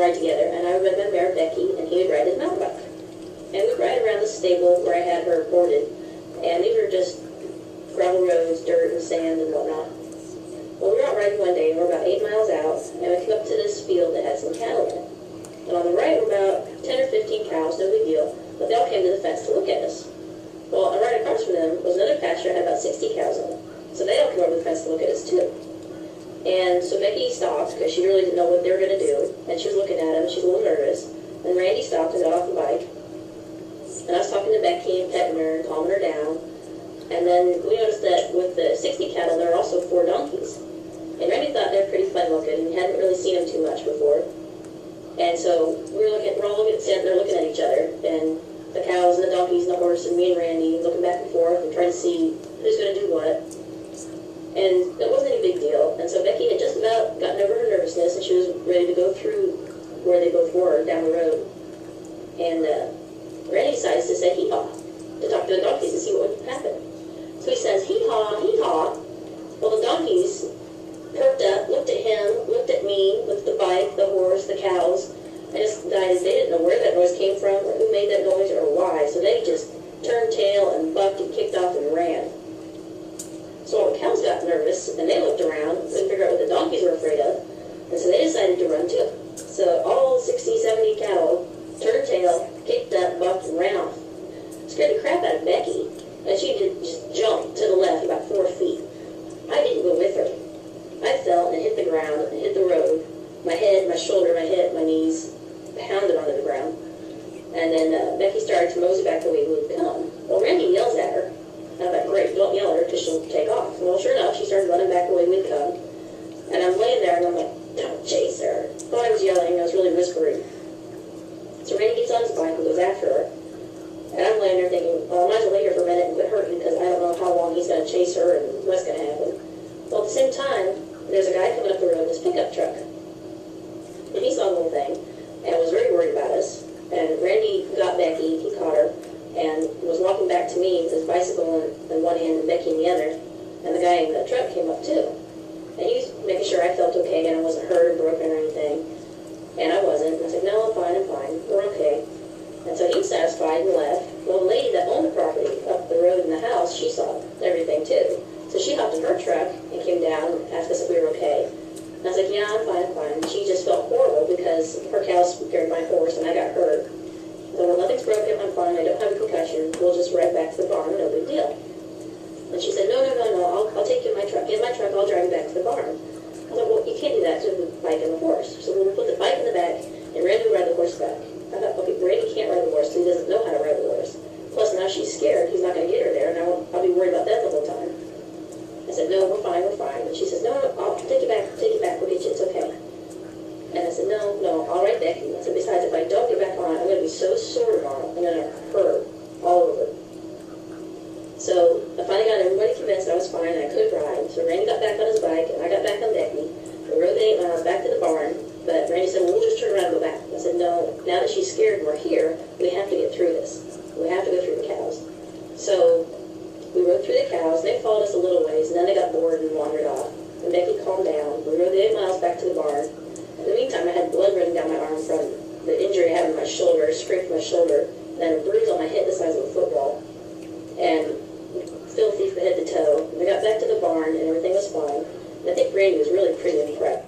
ride together, and I would ride my mare Becky, and he would ride his mountain bike. And we'd ride around the stable where I had her boarded, and these were just gravel roads, dirt and sand and whatnot. Well, we were out riding one day, and we're about 8 miles out, and we came up to this field that had some cattle in it. And on the right were about 10 or 15 cows, no big deal, but they all came to the fence to look at us. Well, and right across from them was another pasture that had about 60 cows in it. So they all came over the fence to look at us too. And so Becky stopped because she really didn't know what they were going to do, and she was looking at him, she was a little nervous. And Randy stopped and got off the bike. And I was talking to Becky and petting her and calming her down. And then we noticed that with the 60 cattle, there were also 4 donkeys. And Randy thought they were pretty fun looking, and he hadn't really seen them too much before. And so we're all sitting there looking at each other, and the cows and the donkeys and the horse and me and Randy looking back and forth and trying to see who's going to do what. And it wasn't any big deal. And so Becky had just about gotten over her nervousness, and she was ready to go through where they both were down the road. And Randy decides to say hee haw, to talk to the donkeys and see what would happen. So he says hee haw, hee haw. Well, the donkeys perked up, looked at him, looked at me, looked at the bike, the horse, the cows, and decided they didn't know where that noise came from or who made that noise or why. So they just turned tail and bucked and kicked off and ran. So all the cows got nervous, and they looked around and figured out what the donkeys were afraid of, and so they decided to run too. So all 60, 70 cattle turned tail, kicked up, bucked, and ran off. Scared the crap out of Becky, and she did just jump to the left about 4 feet. I didn't go with her. I fell and hit the ground and hit the road. My head, my shoulder, my hip, my knees pounded onto the ground. And then Becky started to mosey back the way we would come. Well, Randy yells at her. And I thought, great, don't yell at her because she'll take off. Well, sure enough, she started running back the way we'd come. And I'm laying there and I'm like, don't chase her. Thought I was yelling, I was really whispering. So Randy gets on his bike and goes after her. And I'm laying there thinking, well, I might as well lay here for a minute and quit hurting because I don't know how long he's going to chase her and what's going to happen. Well, at the same time, there's a guy coming up the road in his pickup truck. And he saw the whole thing and was very worried about us. And Randy got Becky, he caught her, and was walking back to me with his bicycle in one hand and Becky in the other. And the guy in the truck came up too. And he was making sure I felt okay and I wasn't hurt or broken or anything. And I wasn't. And I said, no, I'm fine, we're okay. And so he was satisfied and left. Well, the lady that owned the property up the road in the house, she saw everything too. So she hopped in her truck and came down and asked us if we were okay. And I was like, yeah, I'm fine. And she just felt horrible because her cows scared my horse and I got hurt. So, well, nothing's broken, I'm fine, I don't have a concussion, we'll just ride back to the barn, no big deal. And she said, no, I'll take you in my truck, I'll drive you back to the barn. I was like, well, you can't do that to the bike and the horse. So we'll put the bike in the back and Randy will ride the horse back. I thought, okay, Randy can't ride the horse because he doesn't know how to ride the horse. Plus now she's scared, he's not going to get her there, and I'll be worried about that the whole time. I said, no, we're fine. And she says, no, I'll take you back, we'll get you, it's okay. And I said, no, all right, Becky. I said, besides, if I don't get back on, I'm going to be so sore tomorrow, I'm going to hurt all over. So I finally got everybody convinced I was fine and I could ride. So Randy got back on his bike and I got back on Becky. We rode the 8 miles back to the barn, but Randy said, well, we'll just turn around and go back. I said, no, now that she's scared and we're here, we have to get through this. We have to go through the cows. So we rode through the cows. They followed us a little ways, and then they got bored and wandered off. And Becky calmed down. We rode the 8 miles back to the barn. In the meantime, I had blood running down my arm from the injury I had in my shoulder, scraped my shoulder, and then a bruise on my head the size of a football, and filthy from head to toe. We got back to the barn, and everything was fine. And I think Randy was really pretty impressed.